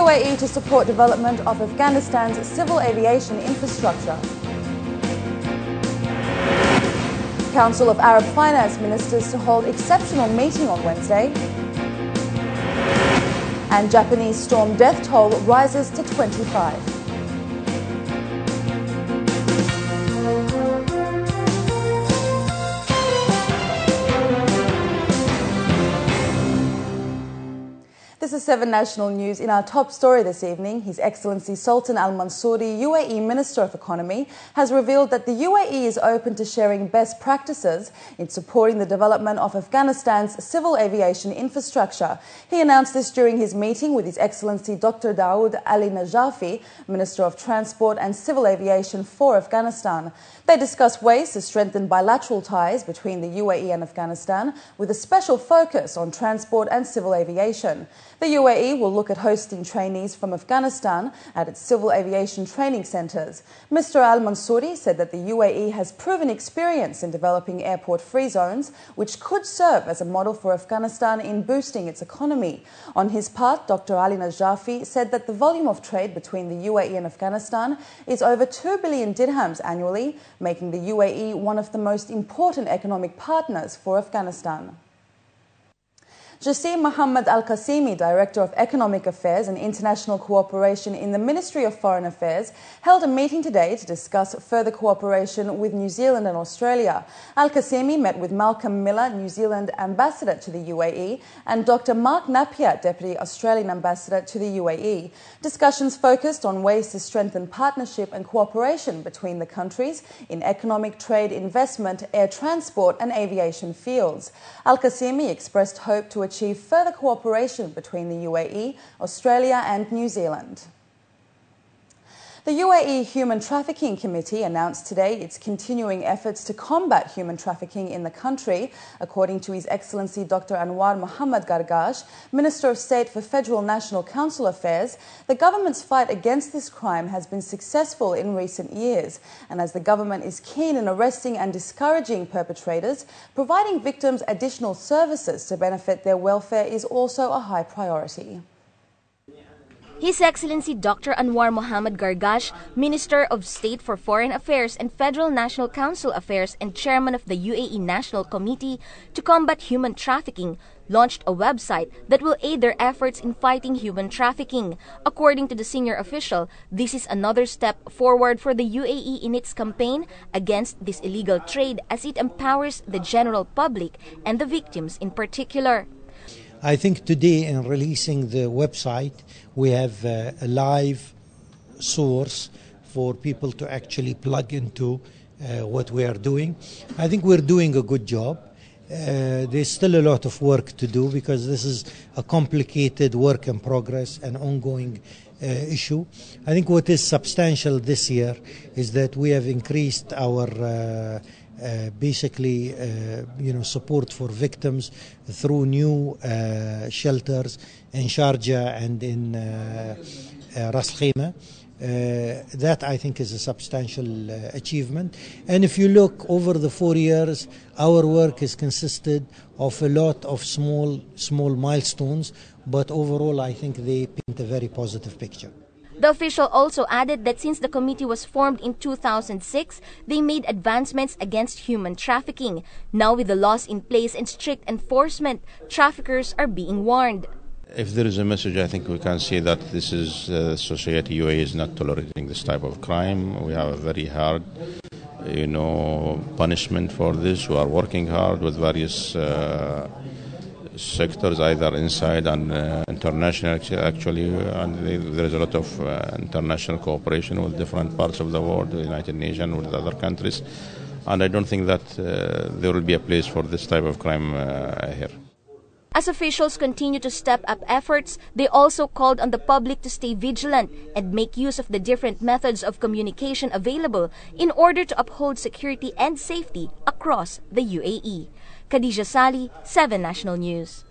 UAE to support development of Afghanistan's civil aviation infrastructure. Council of Arab Finance Ministers to hold exceptional meeting on Wednesday. And Japanese storm death toll rises to 25. This is 7 National News. In our top story this evening, His Excellency Sultan Al Mansouri, UAE Minister of Economy, has revealed that the UAE is open to sharing best practices in supporting the development of Afghanistan's civil aviation infrastructure. He announced this during his meeting with His Excellency Dr. Dawood Ali Najafi, Minister of Transport and Civil Aviation for Afghanistan. They discussed ways to strengthen bilateral ties between the UAE and Afghanistan, with a special focus on transport and civil aviation. The UAE will look at hosting trainees from Afghanistan at its civil aviation training centres. Mr. Al Mansouri said that the UAE has proven experience in developing airport-free zones, which could serve as a model for Afghanistan in boosting its economy. On his part, Dr. Ali Najafi said that the volume of trade between the UAE and Afghanistan is over 2 billion dirhams annually, making the UAE one of the most important economic partners for Afghanistan. Jassim Mohammed Al-Qasimi, Director of Economic Affairs and International Cooperation in the Ministry of Foreign Affairs, held a meeting today to discuss further cooperation with New Zealand and Australia. Al-Qasimi met with Malcolm Miller, New Zealand Ambassador to the UAE, and Dr. Mark Napier, Deputy Australian Ambassador to the UAE. Discussions focused on ways to strengthen partnership and cooperation between the countries in economic, trade, investment, air transport and aviation fields. Al-Qasimi expressed hope to achieve further cooperation between the UAE, Australia and New Zealand. The UAE Human Trafficking Committee announced today its continuing efforts to combat human trafficking in the country. According to His Excellency Dr. Anwar Mohammed Gargash, Minister of State for Federal National Council Affairs, the government's fight against this crime has been successful in recent years. And as the government is keen in arresting and discouraging perpetrators, providing victims additional services to benefit their welfare is also a high priority. His Excellency Dr. Anwar Mohammed Gargash, Minister of State for Foreign Affairs and Federal National Council Affairs and Chairman of the UAE National Committee to Combat Human Trafficking, launched a website that will aid their efforts in fighting human trafficking. According to the senior official, this is another step forward for the UAE in its campaign against this illegal trade, as it empowers the general public and the victims in particular. I think today in releasing the website, we have a live source for people to actually plug into what we are doing. I think we're doing a good job. There's still a lot of work to do because this is a complicated work in progress and ongoing issue. I think what is substantial this year is that we have increased our support for victims through new shelters in Sharjah and in Ras Khimah. That I think is a substantial achievement. And if you look over the 4 years, our work has consisted of a lot of small milestones, but overall I think they paint a very positive picture. The official also added that since the committee was formed in 2006, they made advancements against human trafficking. Now with the laws in place and strict enforcement, traffickers are being warned. If there is a message, I think we can say that this is society. UAE is not tolerating this type of crime. We have a very hard, punishment for this. We are working hard with various sectors, either inside and international actually, and there is a lot of international cooperation with different parts of the world, the United Nations, with other countries, and I don't think that there will be a place for this type of crime here. As officials continue to step up efforts, they also called on the public to stay vigilant and make use of the different methods of communication available in order to uphold security and safety across the UAE. Khadija Sali, 7 National News.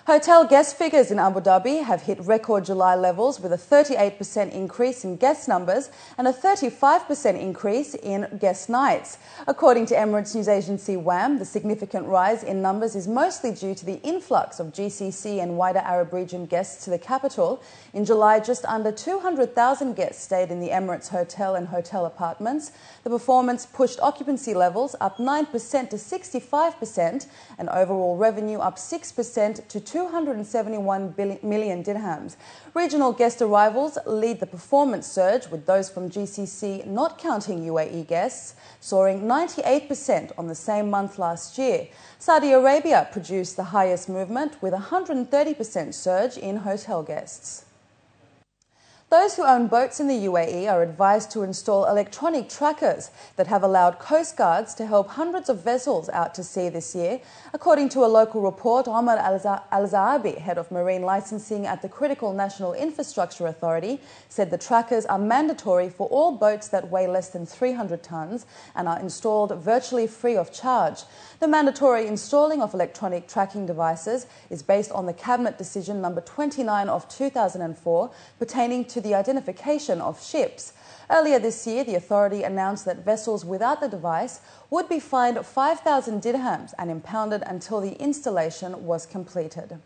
Hotel guest figures in Abu Dhabi have hit record July levels with a 38% increase in guest numbers and a 35% increase in guest nights. According to Emirates news agency WAM, the significant rise in numbers is mostly due to the influx of GCC and wider Arab region guests to the capital. In July, just under 200,000 guests stayed in the Emirates hotel and hotel apartments. The performance pushed occupancy levels up 9% to 65% and overall revenue up 6% to 271 million dirhams. Regional guest arrivals lead the performance surge, with those from GCC, not counting UAE guests, soaring 98% on the same month last year. Saudi Arabia produced the highest movement with a 130% surge in hotel guests. Those who own boats in the UAE are advised to install electronic trackers that have allowed coast guards to help hundreds of vessels out to sea this year. According to a local report, Omar Al-Zaabi, head of marine licensing at the Critical National Infrastructure Authority, said the trackers are mandatory for all boats that weigh less than 300 tonnes and are installed virtually free of charge. The mandatory installing of electronic tracking devices is based on the Cabinet Decision number 29 of 2004 pertaining to the identification of ships. Earlier this year, the authority announced that vessels without the device would be fined 5,000 dirhams and impounded until the installation was completed.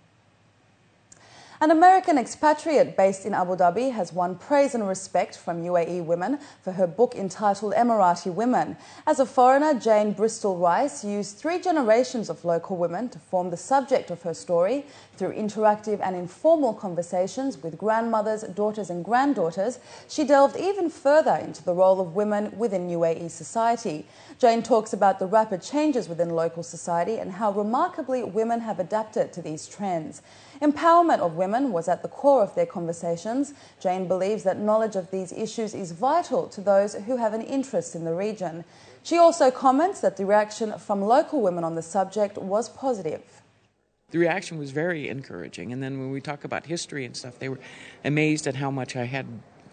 An American expatriate based in Abu Dhabi has won praise and respect from UAE women for her book entitled Emirati Women. As a foreigner, Jane-Brystol used 3 generations of local women to form the subject of her story. Through interactive and informal conversations with grandmothers, daughters and granddaughters, she delved even further into the role of women within UAE society. Jane talks about the rapid changes within local society and how remarkably women have adapted to these trends. Empowerment of women was at the core of their conversations. Jane believes that knowledge of these issues is vital to those who have an interest in the region. She also comments that the reaction from local women on the subject was positive. The reaction was very encouraging, and then when we talk about history and stuff, they were amazed at how much I had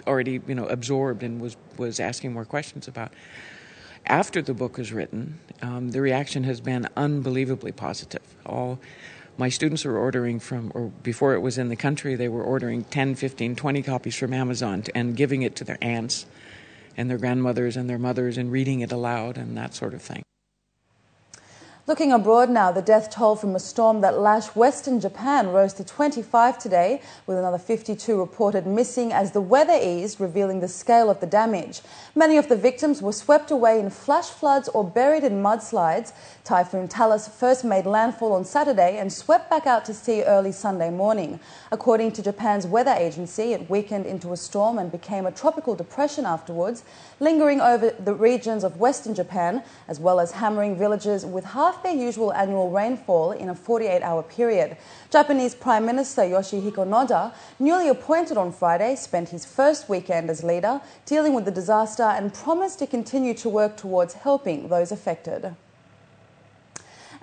already, absorbed and was asking more questions about. After the book was written, the reaction has been unbelievably positive. All my students are ordering or before it was in the country, they were ordering 10, 15, 20 copies from Amazon and giving it to their aunts and their grandmothers and their mothers and reading it aloud and that sort of thing. Looking abroad now, the death toll from a storm that lashed western Japan rose to 25 today, with another 52 reported missing as the weather eased, revealing the scale of the damage. Many of the victims were swept away in flash floods or buried in mudslides. Typhoon Talis first made landfall on Saturday and swept back out to sea early Sunday morning. According to Japan's weather agency, it weakened into a storm and became a tropical depression afterwards, lingering over the regions of western Japan, as well as hammering villages with half their usual annual rainfall in a 48-hour period. Japanese Prime Minister Yoshihiko Noda, newly appointed on Friday, spent his first weekend as leader dealing with the disaster and promised to continue to work towards helping those affected.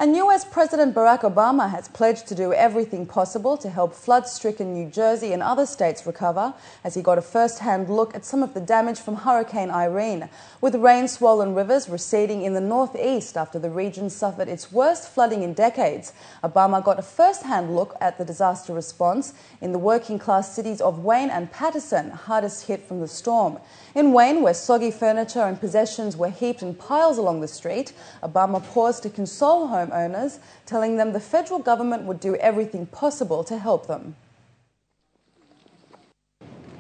And US President Barack Obama has pledged to do everything possible to help flood-stricken New Jersey and other states recover, as he got a first-hand look at some of the damage from Hurricane Irene. With rain-swollen rivers receding in the northeast after the region suffered its worst flooding in decades, Obama got a first-hand look at the disaster response in the working-class cities of Wayne and Paterson, hardest hit from the storm. In Wayne, where soggy furniture and possessions were heaped in piles along the street, Obama paused to console homeowners, telling them the federal government would do everything possible to help them.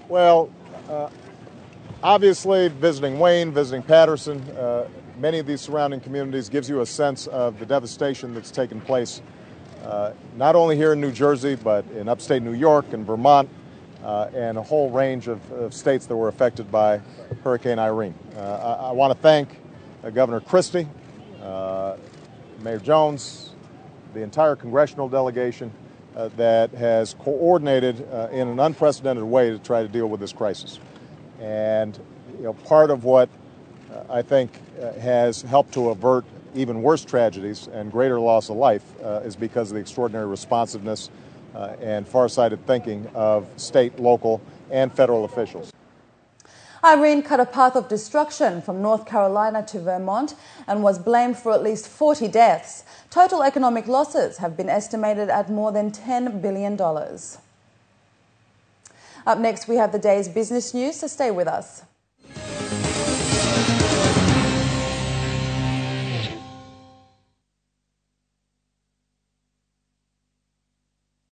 Well, obviously, visiting Wayne, visiting Paterson, many of these surrounding communities gives you a sense of the devastation that's taken place, not only here in New Jersey, but in upstate New York and Vermont, and a whole range of states that were affected by Hurricane Irene. I want to thank Governor Christie, Mayor Jones, the entire congressional delegation that has coordinated in an unprecedented way to try to deal with this crisis. And part of what I think has helped to avert even worse tragedies and greater loss of life is because of the extraordinary responsiveness and far-sighted thinking of state, local, and federal officials. Irene cut a path of destruction from North Carolina to Vermont and was blamed for at least 40 deaths. Total economic losses have been estimated at more than $10 billion. Up next, we have the day's business news, so stay with us.